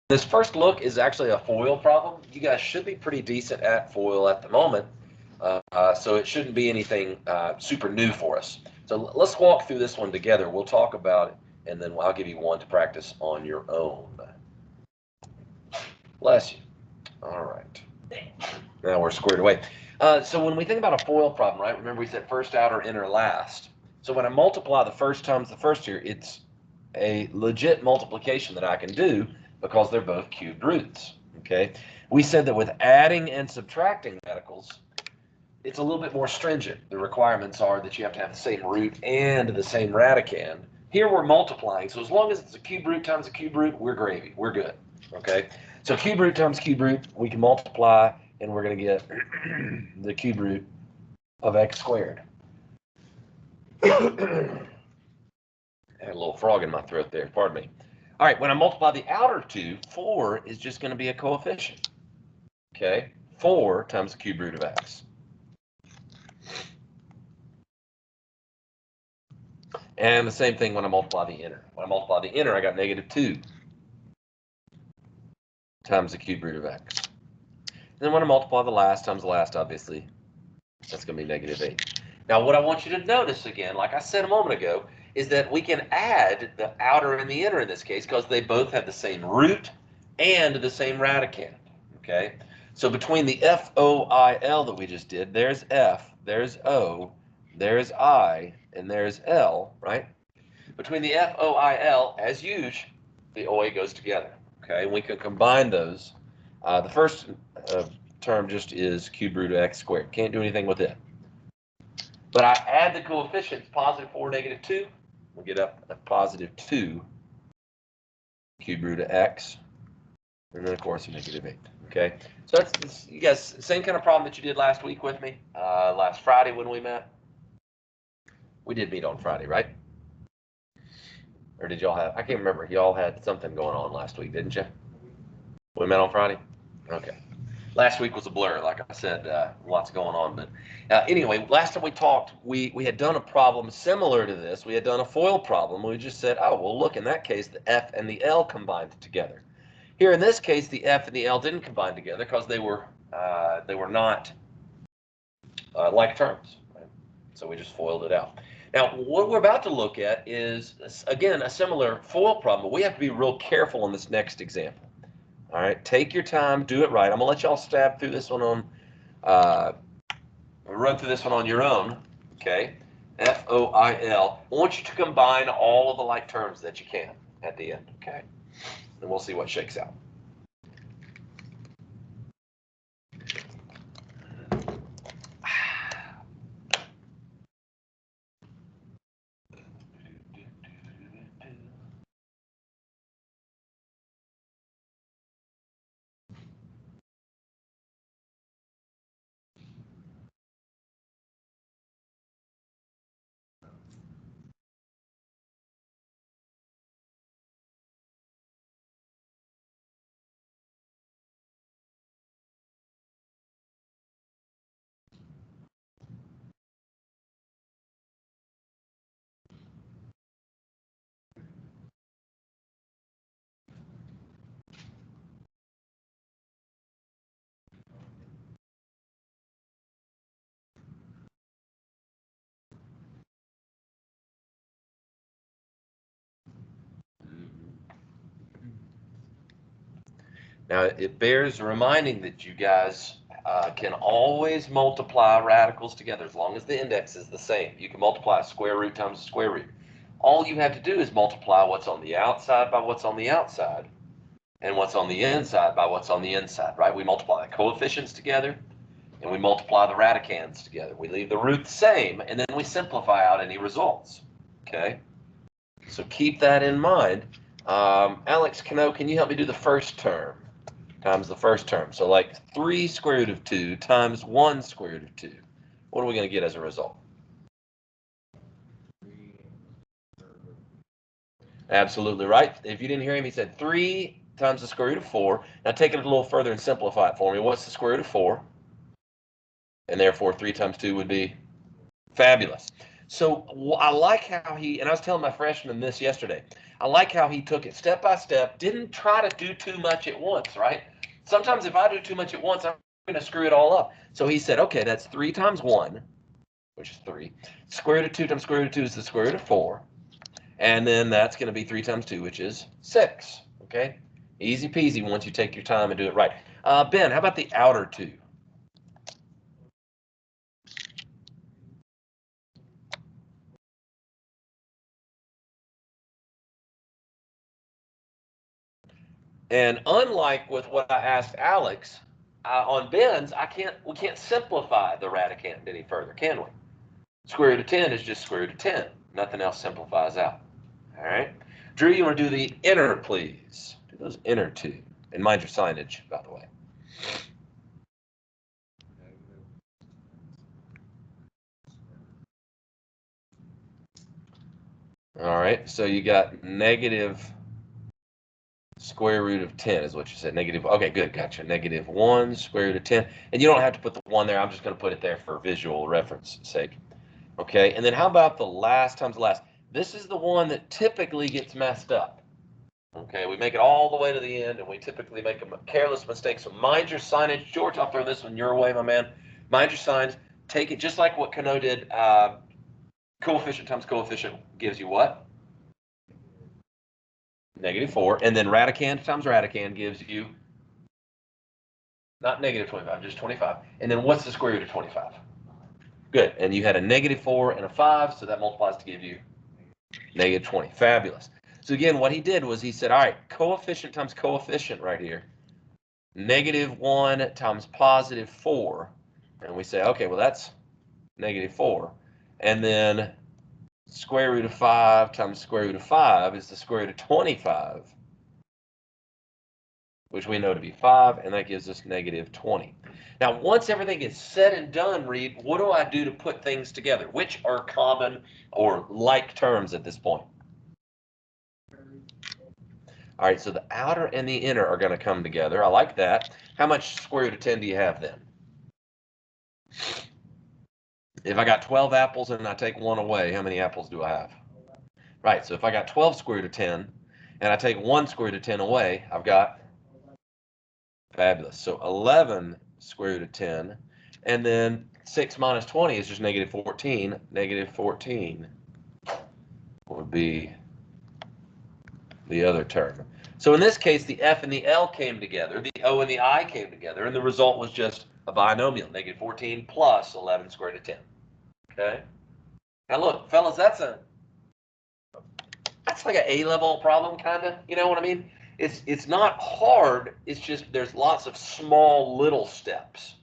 This first look is actually a FOIL problem. You guys should be pretty decent at FOIL at the moment, so it shouldn't be anything super new for us. So let's walk through this one together. We'll talk about it, and then I'll give you one to practice on your own. Bless you. All right. Now we're squared away. So when we think about a FOIL problem, right, remember we said first, outer, inner, last. So when I multiply the first times the first here, it's a legit multiplication that I can do because they're both cubed roots, okay? We said that with adding and subtracting radicals, it's a little bit more stringent. The requirements are that you have to have the same root and the same radicand. Here we're multiplying, so as long as it's a cube root times a cube root, we're gravy, we're good, okay? So cube root times cube root, we can multiply, and we're going to get the cube root of x squared. I had a little frog in my throat there, pardon me. All right, when I multiply the outer two, 4 is just going to be a coefficient. Okay, 4 times the cube root of x. And the same thing when I multiply the inner. When I multiply the inner, I got -2 times the cube root of x. And then when I multiply the last times the last, obviously, that's going to be -8. Now, what I want you to notice again, like I said a moment ago, is that we can add the outer and the inner in this case because they both have the same root and the same radicand, okay? So between the FOIL that we just did, there's F, there's O, there's I, and there's L, right? Between the FOIL, as usual, the OA goes together, okay? We can combine those. The first term just is cube root of x squared. Can't do anything with it. But I add the coefficients, +4, -2. We'll get up a +2 cube root of x. And then, of course, a -8. Okay? So that's, you guys, same kind of problem that you did last week with me, last Friday when we met. We did meet on Friday, right? Or did y'all have, I can't remember. Y'all had something going on last week, didn't you? We met on Friday? Okay. Last week was a blur, like I said, lots going on. But anyway, last time we talked, we had done a problem similar to this. We had done a FOIL problem. We just said, oh, well, look, in that case, the F and the L combined together. Here in this case, the F and the L didn't combine together because they were not like terms. Right? So we just FOILed it out. Now, what we're about to look at is, again, a similar FOIL problem, but we have to be real careful on this next example. All right, take your time, do it right. I'm gonna let y'all stab through this one on, run through this one on your own. Okay, FOIL. I want you to combine all of the like terms that you can at the end. Okay, and we'll see what shakes out. Now, it bears reminding that you guys can always multiply radicals together as long as the index is the same. You can multiply square root times square root. All you have to do is multiply what's on the outside by what's on the outside, and what's on the inside by what's on the inside, right? We multiply the coefficients together, and we multiply the radicands together. We leave the root the same, and then we simplify out any results, okay? So keep that in mind. Alex Cano, can you help me do the first term times the first term? So like 3 square root of 2 times 1 square root of 2. What are we going to get as a result? Absolutely right. If you didn't hear him, he said 3 times the square root of 4. Now take it a little further and simplify it for me. What's the square root of 4? And therefore 3 times 2 would be fabulous. So I like how he, and I was telling my freshman this yesterday, I like how he took it step by step, didn't try to do too much at once, right? Sometimes if I do too much at once, I'm going to screw it all up. So he said, okay, that's 3 times 1, which is 3. Square root of 2 times square root of 2 is the square root of 4. And then that's going to be 3 times 2, which is 6. Okay? Easy peasy once you take your time and do it right. Ben, how about the outer 2? And unlike with what I asked Alex, on Ben's, we can't simplify the radicand any further, can we? Square root of 10 is just square root of 10. Nothing else simplifies out. All right? Drew, you want to do the inner, please? Do those inner 2. And mind your signage, by the way. All right, so you got negative square root of 10 is what you said. Negative, okay, good, gotcha. Negative 1 square root of 10. And you don't have to put the 1 there. I'm just going to put it there for visual reference sake. Okay, and then how about the last times last? This is the one that typically gets messed up. Okay, we make it all the way to the end, and we typically make a careless mistake. So mind your signage. George, I'll throw this one your way, my man. Mind your signs. Take it just like what Kano did. Coefficient times coefficient gives you what? Negative 4. And then radicand times radicand gives you not negative 25, just 25. And then what's the square root of 25? Good. And you had a negative 4 and a 5, so that multiplies to give you negative 20. Fabulous. So again, what he did was he said, all right, coefficient times coefficient right here. Negative 1 times positive 4. And we say, okay, well, that's negative 4. And then square root of 5 times square root of 5 is the square root of 25, which we know to be 5, and that gives us negative 20. Now, once everything is said and done, Reed, what do I do to put things together? Which are common or like terms at this point? All right, so the outer and the inner are going to come together. I like that. How much square root of 10 do you have then? If I got 12 apples and I take 1 away, how many apples do I have? Right, so if I got 12 square root of 10 and I take 1 square root of 10 away, I've got fabulous. So 11 square root of 10, and then 6 minus 20 is just negative 14. Negative 14 would be the other term. So in this case, the F and the L came together, the O and the I came together, and the result was just a binomial, negative 14 plus 11 square root of 10. Okay? Now look, fellas, that's like an A-level problem, kind of. You know what I mean? It's not hard. It's just there's lots of small little steps.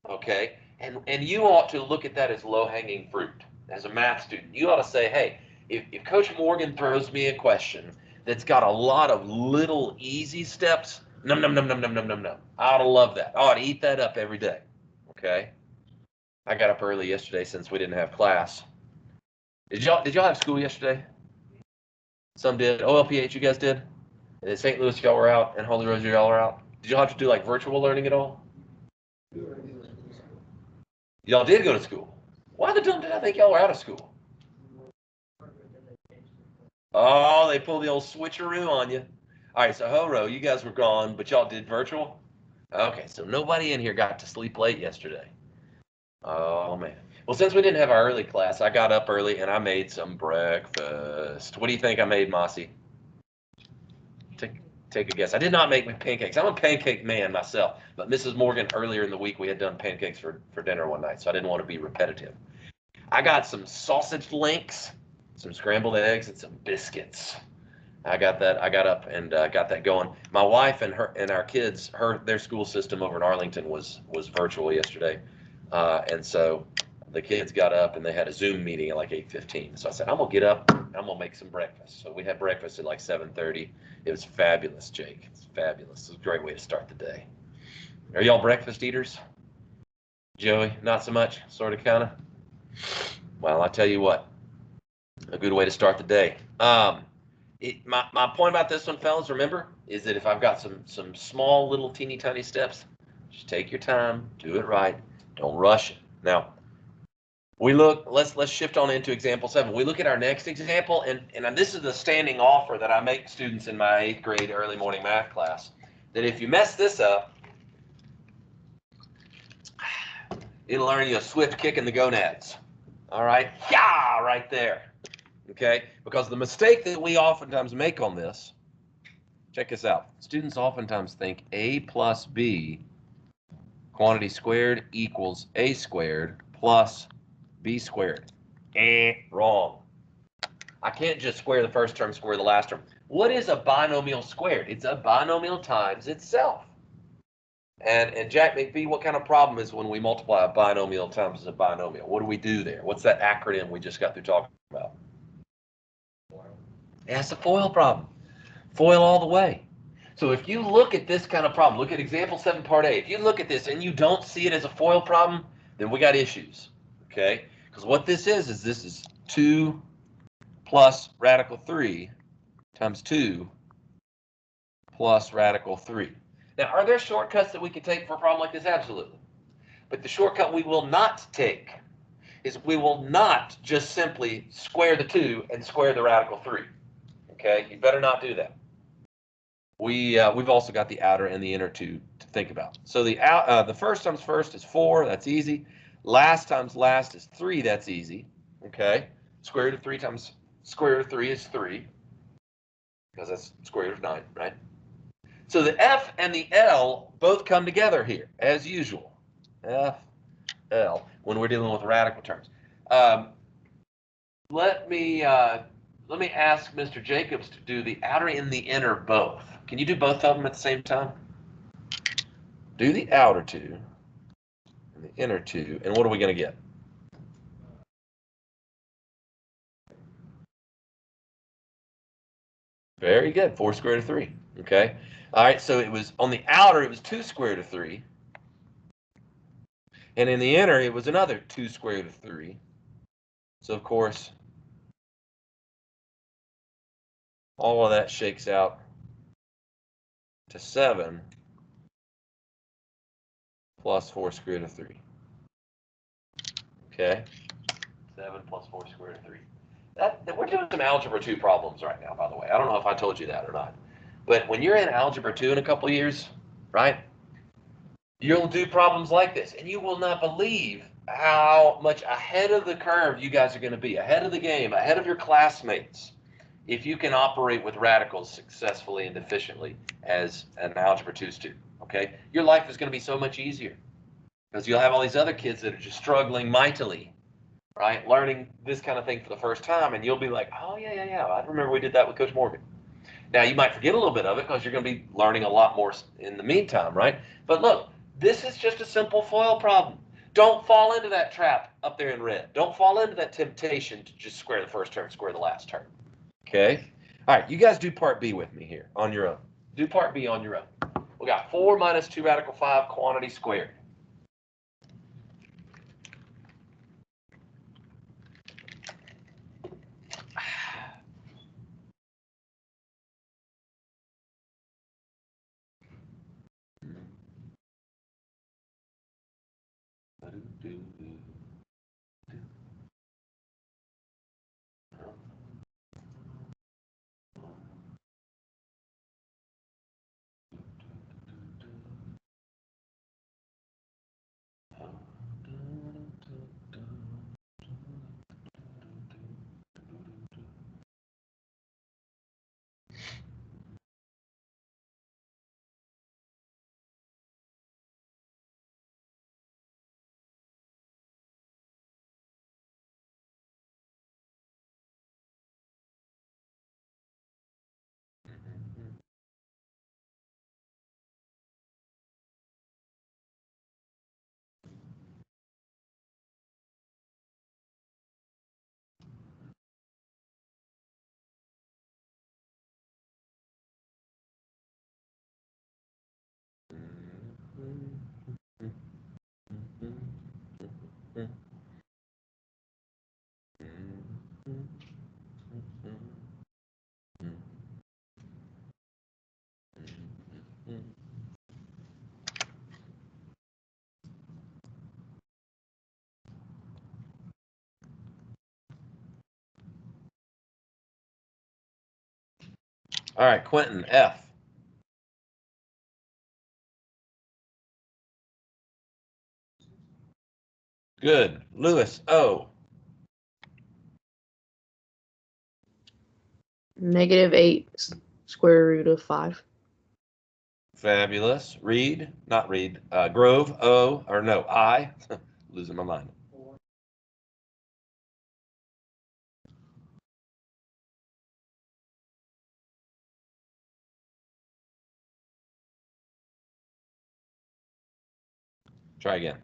Okay? And you ought to look at that as low-hanging fruit. As a math student, you ought to say, hey, if Coach Morgan throws me a question that's got a lot of little easy steps, num, num, num, num, num, num, num, num. I ought to love that. I ought to eat that up every day. Okay? I got up early yesterday since we didn't have class. Did y'all have school yesterday? Some did. OLPH, you guys did? And in St. Louis, y'all were out, and Holy Rosary, y'all were out. Did y'all have to do like virtual learning at all? Y'all did go to school. Why the dump did I think y'all were out of school? Oh, they pulled the old switcheroo on you. All right, so Horo, you guys were gone, but y'all did virtual? Okay, so nobody in here got to sleep late yesterday. Oh, man. Well, since we didn't have our early class, I got up early and I made some breakfast. What do you think I made, Mossy? Take a guess. I did not make my pancakes. I'm a pancake man myself, but Mrs. Morgan, earlier in the week, we had done pancakes for dinner one night, so I didn't want to be repetitive. I got some sausage links, some scrambled eggs, and some biscuits. I got that. I got up and got that going. My wife and our kids, their school system over in Arlington was virtual yesterday, and so the kids got up and they had a Zoom meeting at like 8:15. So I said, I'm gonna get up and I'm gonna make some breakfast. So we had breakfast at like 7:30. It was fabulous, Jake. It's fabulous. It's a great way to start the day. Are y'all breakfast eaters? Joey, not so much, sort of, kind of. Well, I tell you what, a good way to start the day. My point about this one, fellas, remember, is that if I've got some small little teeny tiny steps, just take your time, do it right, don't rush it. Now, We look, let's shift on into example 7. We look at our next example, and this is the standing offer that I make students in my 8th grade early morning math class, that if you mess this up, it'll earn you a swift kick in the gonads. All right? Yeah, right there. Okay? Because the mistake that we oftentimes make on this, check this out. Students oftentimes think A plus B quantity squared equals A squared plus B squared. Wrong. I can't just square the first term, square the last term. What is a binomial squared? It's a binomial times itself. And Jack McBee, what kind of problem is when we multiply a binomial times a binomial? What do we do there? What's that acronym we just got through talking about? Yeah, it's a FOIL problem. FOIL all the way. So if you look at this kind of problem, look at example 7 part A. If you look at this and you don't see it as a FOIL problem, then we got issues. Okay? Because what this is this is 2 plus radical 3 times 2 plus radical 3. Now, are there shortcuts that we can take for a problem like this? Absolutely. But the shortcut we will not take is we will not just simply square the 2 and square the radical 3. Okay? You better not do that. We've also got the outer and the inner 2 to think about. So the first times first is 4. That's easy. Last times last is 3. That's easy. Okay? Square root of 3 times square root of 3 is 3. Because that's square root of 9, right? So the F and the L both come together here, as usual. F, L, when we're dealing with radical terms. Let me ask Mr. Jacobs to do the outer and the inner both. Can you do both of them at the same time? Do the outer 2 and the inner 2, and what are we going to get? Very good, 4 square root of 3. Okay. All right, so it was on the outer, it was 2 square root of 3. And in the inner, it was another 2 square root of 3. So, of course, all of that shakes out to 7 plus 4 square root of 3. Okay? 7 plus 4 square root of 3. We're doing some Algebra 2 problems right now, by the way. I don't know if I told you that or not. But when you're in Algebra 2 in a couple of years, right, you'll do problems like this, and you will not believe how much ahead of the curve you guys are going to be, ahead of the game, ahead of your classmates, if you can operate with radicals successfully and efficiently as an Algebra 2 student, okay? Your life is going to be so much easier because you'll have all these other kids that are just struggling mightily, right, learning this kind of thing for the first time, and you'll be like, oh, yeah, I remember we did that with Coach Morgan. Now, you might forget a little bit of it because you're going to be learning a lot more in the meantime, right? But look, this is just a simple FOIL problem. Don't fall into that trap up there in red. Don't fall into that temptation to just square the first term, square the last term. Okay? All right, you guys do part B with me here on your own. Do part B on your own. We got 4 minus 2 radical 5 quantity squared. All right, Quentin, F. Good. Lewis, O. -8 square root of 5. Fabulous. Reed, not Reed. Grove, O, or no, I. Losing my mind. Try again.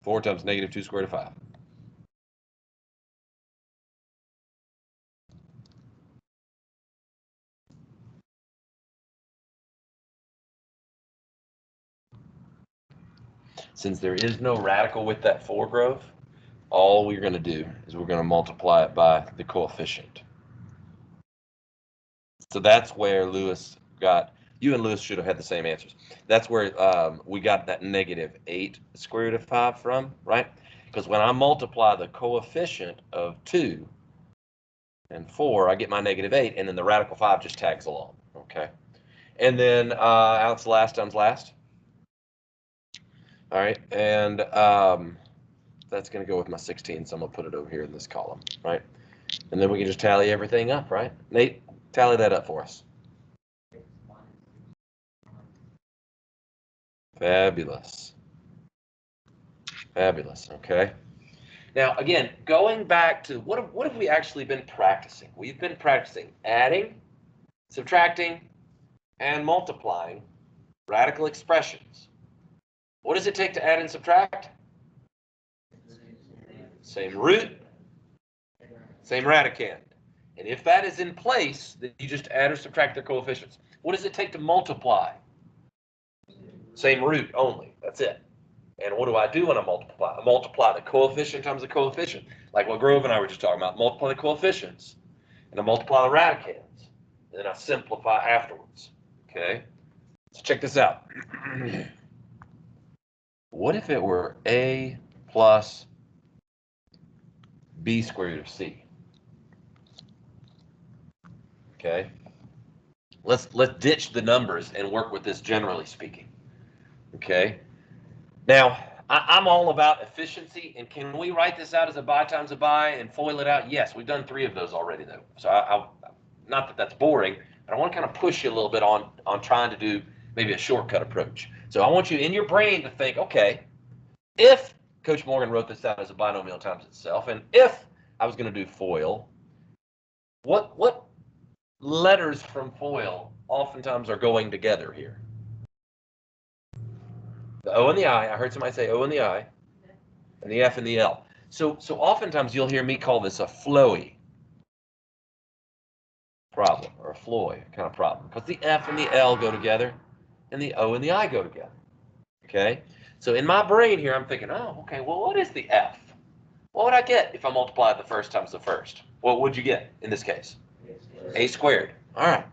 4 times -2 squared of 5. Since there is no radical with that 4, Grove, all we're going to do is we're going to multiply it by the coefficient. So that's where Lewis got, you and Lewis should have had the same answers. That's where we got that -8 square root of 5 from, right? Because when I multiply the coefficient of 2 and 4, I get my -8, and then the radical 5 just tags along, okay? And then Alex, last times last. All right, and that's going to go with my 16, so I'm going to put it over here in this column, right? And then we can just tally everything up, right? Nate, tally that up for us. Fabulous. Fabulous, okay? Now, again, going back to what have we actually been practicing? We've been practicing adding, subtracting, and multiplying radical expressions. What does it take to add and subtract? Same root, same radicand. And if that is in place, then you just add or subtract their coefficients. What does it take to multiply? Same root only. That's it. And what do I do when I multiply? I multiply the coefficient times the coefficient. Like what Grove and I were just talking about. Multiply the coefficients. And I multiply the radicands. And then I simplify afterwards. Okay? So check this out. What if it were A plus B square root of C? Okay? Let's ditch the numbers and work with this generally speaking. Okay? Now, I'm all about efficiency, and can we write this out as a bi times a bi and FOIL it out? Yes, we've done 3 of those already, though. So not that that's boring, but I want to kind of push you a little bit on trying to do maybe a shortcut approach. So I want you in your brain to think, okay, if Coach Morgan wrote this out as a binomial times itself, and if I was going to do FOIL, what letters from FOIL oftentimes are going together here? The O and the I heard somebody say O and the I, and the F and the L. So oftentimes you'll hear me call this a flowy problem, or a Floyd kind of problem, because the F and the L go together, and the O and the I go together. Okay? So in my brain here, I'm thinking, oh, okay, well, what is the F? What would I get if I multiplied the first times the first? What would you get in this case? A squared. All right.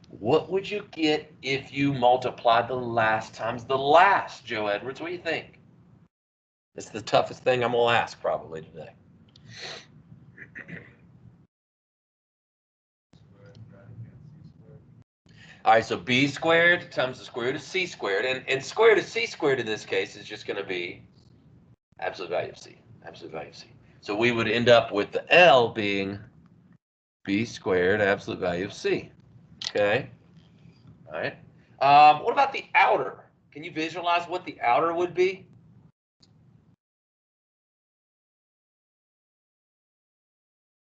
What would you get if you multiplied the last times the last, Joe Edwards? What do you think? It's the toughest thing I'm going to ask probably today. All right, so B squared times the square root of C squared. And square root of C squared in this case is just going to be absolute value of C. Absolute value of C. So we would end up with the L being B squared absolute value of C. Okay? All right. What about the outer? Can you visualize what the outer would be?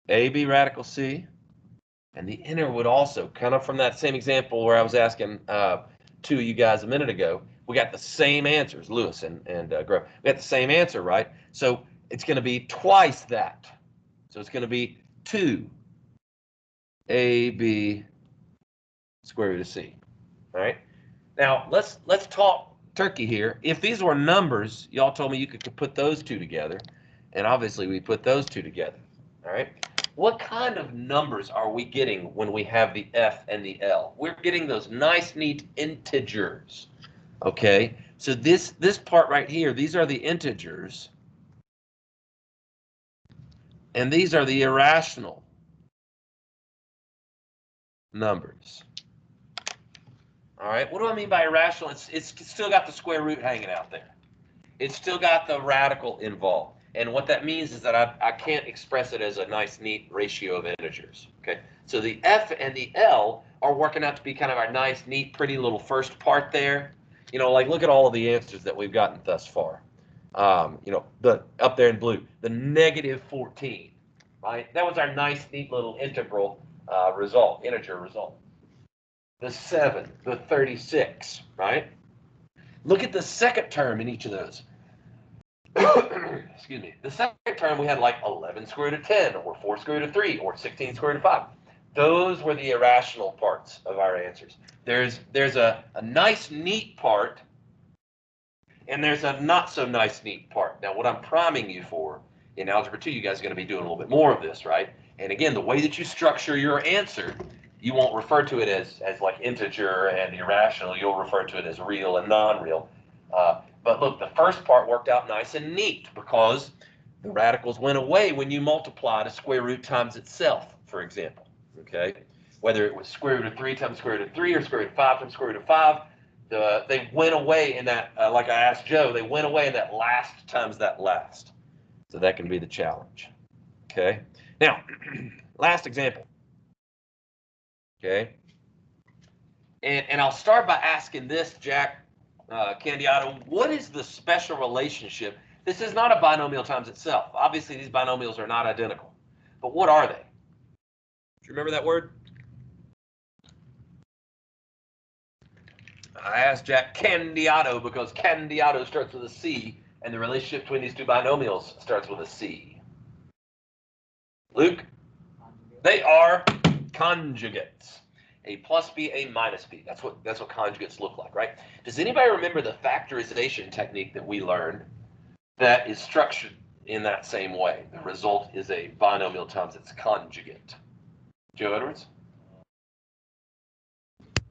AB radical C. And the inner would also, kind of from that same example where I was asking two of you guys a minute ago, we got the same answers, Lewis and Grove. We got the same answer, right? So it's going to be twice that. So it's going to be 2 AB square root of C. All right. Now let's talk turkey here. If these were numbers, y'all told me you could put those two together, and obviously we put those two together. All right. What kind of numbers are we getting when we have the F and the L? We're getting those nice, neat integers. Okay. So this part right here, these are the integers. And these are the irrational numbers. All right, what do I mean by irrational? It's still got the square root hanging out there. It's still got the radical involved. And what that means is that I can't express it as a nice, neat ratio of integers. Okay, so the F and the L are working out to be kind of our nice, neat, pretty little first part there. You know, like look at all of the answers that we've gotten thus far. You know, the up there in blue, the negative 14, right? That was our nice, neat little integral result, integer result. The 7, the 36, right? Look at the second term in each of those. Excuse me. The second term, we had like 11 square root of 10, or 4 square root of 3, or 16 square root of 5. Those were the irrational parts of our answers. There's a nice, neat part, and there's a not so nice, neat part. Now, what I'm priming you for in Algebra 2, you guys are going to be doing a little bit more of this, right? And again, the way that you structure your answer, you won't refer to it as like integer and irrational. You'll refer to it as real and non-real. But look, the first part worked out nice and neat because the radicals went away when you multiplied a square root times itself, for example. Okay, whether it was square root of 3 times square root of 3 or square root of 5 times square root of 5, they went away in that, like I asked Joe, they went away in that last times that last. So that can be the challenge. Okay, now, last example. Okay, and I'll start by asking this, Jack Candiato, what is the special relationship? This is not a binomial times itself. Obviously, these binomials are not identical. But what are they? Do you remember that word? I asked Jack Candiato because Candiato starts with a C, and the relationship between these two binomials starts with a C. Luke? They are conjugates. A plus B, A minus B. That's what conjugates look like, right? Does anybody remember the factorization technique that we learned that is structured in that same way? The result is a binomial times its conjugate. Joe Edwards?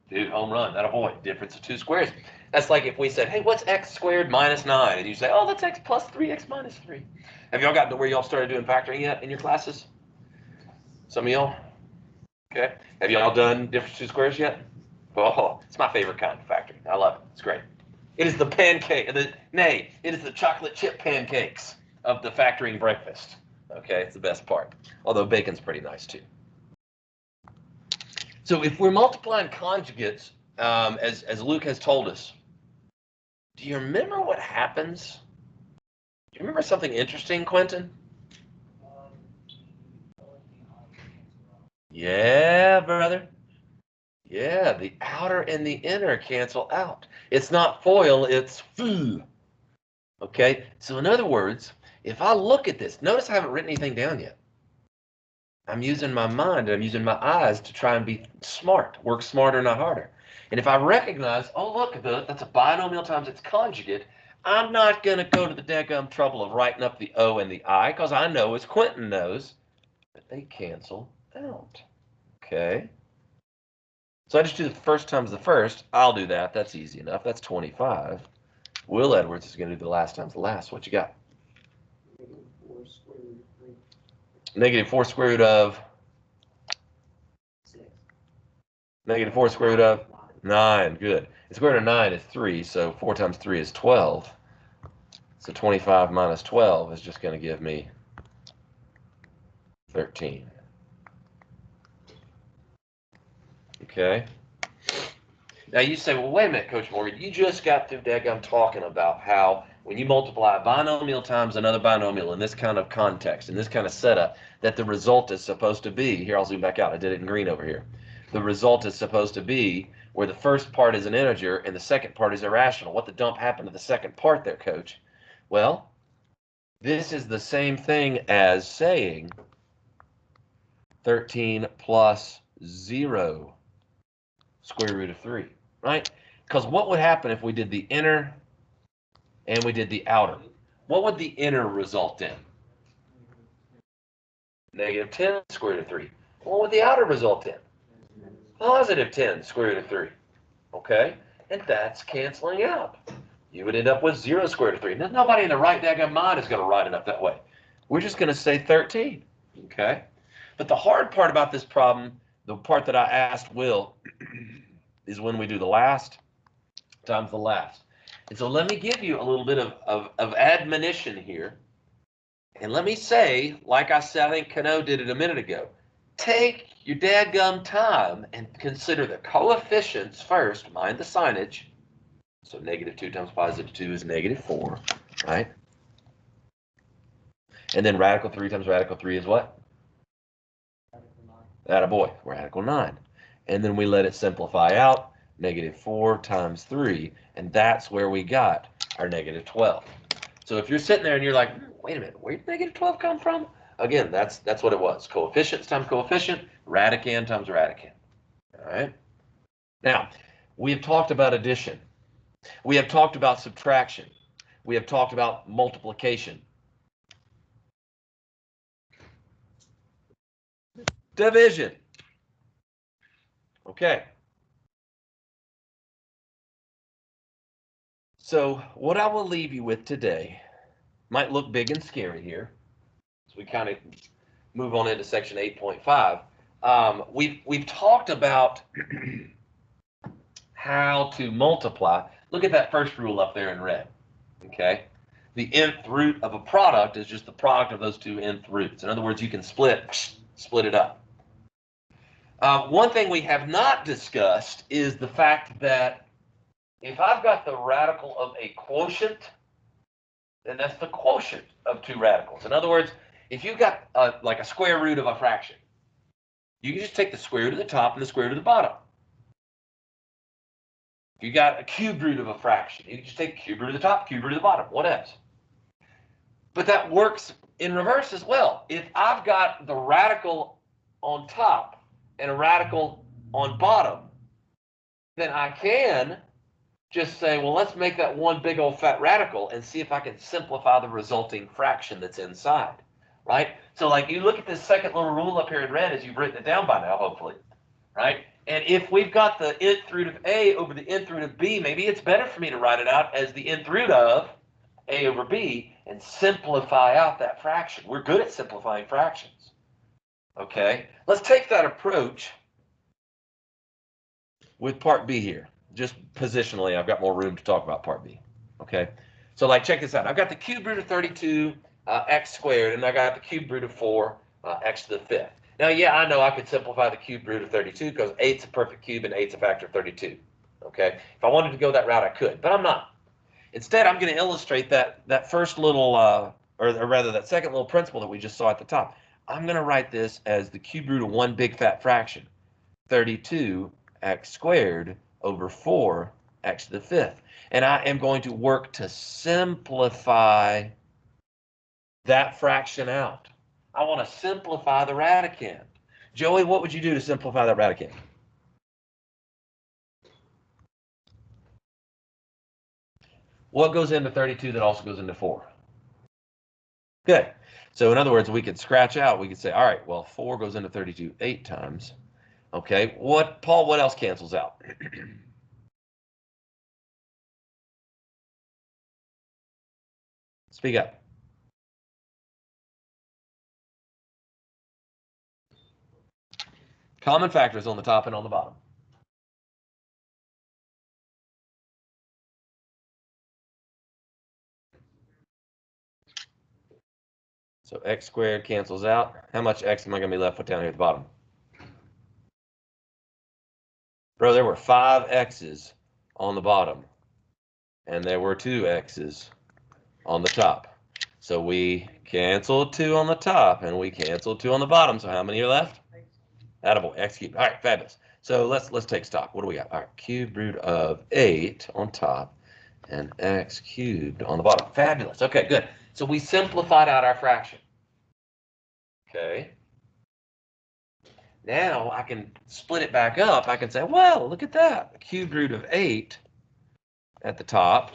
Dude, home run, that a boy. Difference of two squares. That's like if we said, hey, what's x squared minus 9? And you say, oh, that's x plus 3, x minus 3. Have y'all gotten to where y'all started doing factoring yet in your classes? Some of y'all? Okay. Have y'all done difference of two squares yet? Oh, it's my favorite kind of factoring. I love it. It's great. It is the pancake, it is the chocolate chip pancakes of the factoring breakfast. Okay, it's the best part. Although bacon's pretty nice too. So if we're multiplying conjugates, as Luke has told us, do you remember what happens? Do you remember something interesting, Quentin? Yeah, brother. Yeah, the outer and the inner cancel out. It's not foil, it's foo. Okay, so in other words, if I look at this, notice I haven't written anything down yet. I'm using my mind, I'm using my eyes to try and be smart, work smarter, not harder. And if I recognize, oh, look, that's a binomial times its conjugate, I'm not going to go to the daggum trouble of writing up the O and the I, because I know, as Quentin knows, that they cancel out. Okay. So I just do the first times the first. I'll do that. That's easy enough. That's 25. Will Edwards is going to do the last times the last. What you got? Negative 4 square root of 6. Negative 4 square root of 9. Good. The square root of 9 is 3, so 4 times 3 is 12. So 25 minus 12 is just going to give me 13. Okay. Now you say, well, wait a minute, Coach Morgan, you just got through daggum talking about how when you multiply a binomial times another binomial in this kind of context, in this kind of setup, that the result is supposed to be, here I'll zoom back out, I did it in green over here. The result is supposed to be where the first part is an integer and the second part is irrational. What the dump happened to the second part there, Coach? Well, this is the same thing as saying 13 plus 0 square root of 3, right? Because what would happen if we did the inner and we did the outer? What would the inner result in? Negative 10 square root of 3. What would the outer result in? Positive 10 square root of 3. Okay? And that's canceling out. You would end up with 0 square root of 3. Now, nobody in the right daggum mind is going to write it up that way. We're just going to say 13. Okay? But the hard part about this problem, the part that I asked Will, is when we do the last times the last. And so let me give you a little bit of admonition here. And let me say, like I said, I think Kano did it a minute ago, take your dadgum time and consider the coefficients first, mind the signage. So negative 2 times positive 2 is negative 4, right? And then radical 3 times radical 3 is what? Attaboy, radical 9. And then we let it simplify out, negative 4 times 3, and that's where we got our negative 12. So if you're sitting there and you're like, wait a minute, where did negative 12 come from? Again, that's what it was. Coefficients times coefficient, radicand times radicand. All right? Now, we have talked about addition. We have talked about subtraction. We have talked about multiplication. Division. Okay. So what I will leave you with today might look big and scary here. So we kind of move on into section 8.5. We've talked about how to multiply. Look at that first rule up there in red. Okay. The nth root of a product is just the product of those two nth roots. In other words, you can split it up. One thing we have not discussed is the fact that if I've got the radical of a quotient, then that's the quotient of two radicals. In other words, if you've got like a square root of a fraction, you can just take the square root of the top and the square root of the bottom. If you got a cube root of a fraction, you can just take the cube root of the top, cube root of the bottom, whatever. But that works in reverse as well. If I've got the radical on top and a radical on bottom, then I can just say, well, let's make that one big old fat radical and see if I can simplify the resulting fraction that's inside, right? So like you look at this second little rule up here in red as you've written it down by now, hopefully, right? And if we've got the nth root of A over the nth root of B, maybe it's better for me to write it out as the nth root of A over B and simplify out that fraction. We're good at simplifying fractions, okay? Let's take that approach with part B here. Just positionally, I've got more room to talk about part B, okay? So like, check this out. I've got the cube root of 32 x squared, and I got the cube root of 4 x to the 5th. Now, yeah, I know I could simplify the cube root of 32 because 8's a perfect cube and 8's a factor of 32, okay? If I wanted to go that route, I could, but I'm not. Instead, I'm going to illustrate that first little, or rather that second little principle that we just saw at the top. I'm going to write this as the cube root of one big fat fraction, 32 x squared over 4 x to the 5th. And I am going to work to simplify that fraction out. I want to simplify the radicand. Joey, what would you do to simplify that radicand? What goes into 32 that also goes into 4? Good. So in other words, we could scratch out, we could say, all right, well, 4 goes into 32 8 times. Okay, Paul, what else cancels out? Speak up. Common factors on the top and on the bottom. So x squared cancels out. How much x am I going to be left with down here at the bottom? Bro, there were 5 x's on the bottom, and there were 2 x's on the top. So we canceled 2 on the top, and we canceled 2 on the bottom. So how many are left? Attaboy, x cubed. All right, fabulous. So let's take stock. What do we got? All right, cube root of 8 on top and x cubed on the bottom. Fabulous. Okay, good. So we simplified out our fraction. Okay. Now I can split it back up. I can say, well, look at that. Cube root of 8 at the top,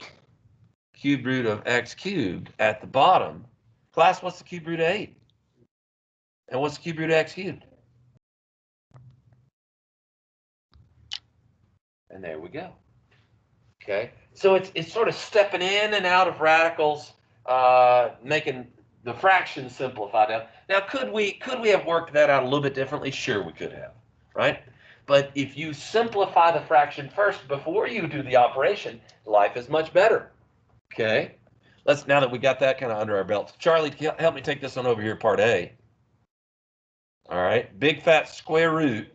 cube root of x cubed at the bottom. Class, what's the cube root of 8? And what's the cube root of x cubed? And there we go. Okay, so it's sort of stepping in and out of radicals, making the fraction simplified down. Now, could we have worked that out a little bit differently? Sure, we could have, right? But if you simplify the fraction first before you do the operation, life is much better. Okay? Now that we got that kind of under our belt, Charlie, help me take this one over here, part A. All right, big fat square root.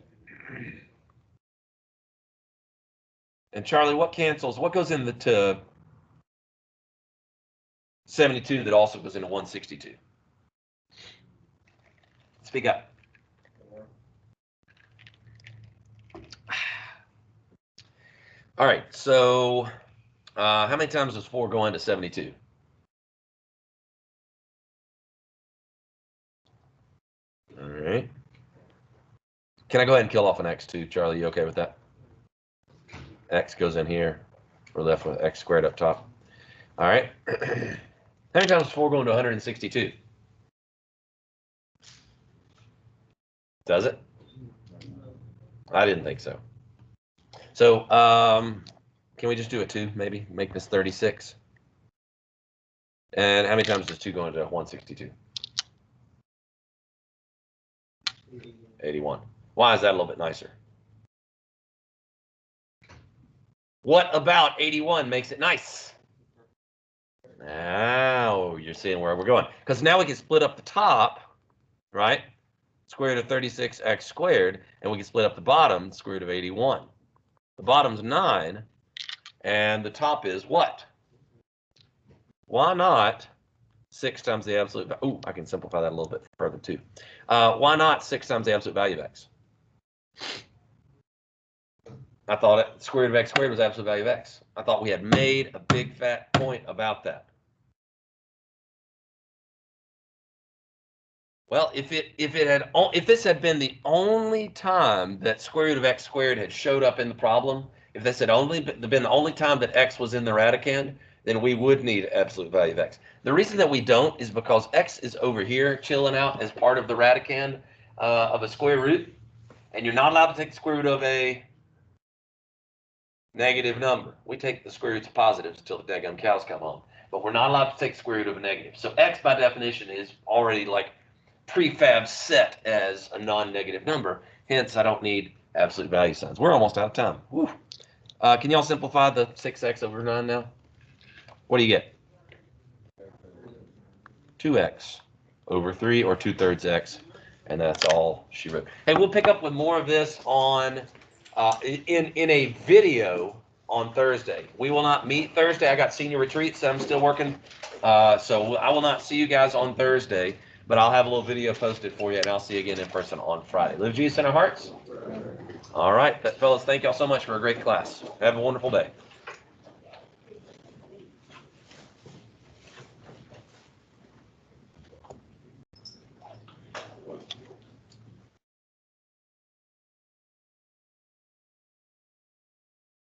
And Charlie, what cancels? What goes into 72 that also goes into 162? Speak up. All right, so how many times does 4 go into 72? All right. Can I go ahead and kill off an x too, Charlie? You okay with that? X goes in here. We're left with x squared up top. All right. How many times does 4 go into 162? Does it? I didn't think so. So can we just do a 2, maybe? Make this 36? And how many times does 2 go into 162? 81. Why is that a little bit nicer? What about 81 makes it nice? Now you're seeing where we're going. Because now we can split up the top, right? Square root of 36x squared, and we can split up the bottom, square root of 81. The bottom's 9, and the top is what? Why not 6 times the absolute value? Ooh, I can simplify that a little bit further too. Why not 6 times the absolute value of x? I thought square root of x squared was absolute value of x. I thought we had made a big fat point about that. Well, if this had been the only time that square root of x squared had showed up in the problem, if this had only been the only time that x was in the radicand, then we would need absolute value of x. The reason that we don't is because x is over here chilling out as part of the radicand of a square root, and you're not allowed to take the square root of a negative number. We take the square roots of positives until the daggum cows come home, but we're not allowed to take the square root of a negative. So x, by definition, is already like prefab set as a non-negative number. Hence, I don't need absolute value signs. We're almost out of time. Woo. Can y'all simplify the 6x over 9 now? What do you get? 2x over 3, or 2/3 x, and that's all she wrote. Hey, we'll pick up with more of this on in a video on Thursday. We will not meet Thursday. I got senior retreat, so I'm still working. So I will not see you guys on Thursday, but I'll have a little video posted for you, and I'll see you again in person on Friday. Live Jesus in our hearts. All right, fellas, thank y'all so much for a great class. Have a wonderful day.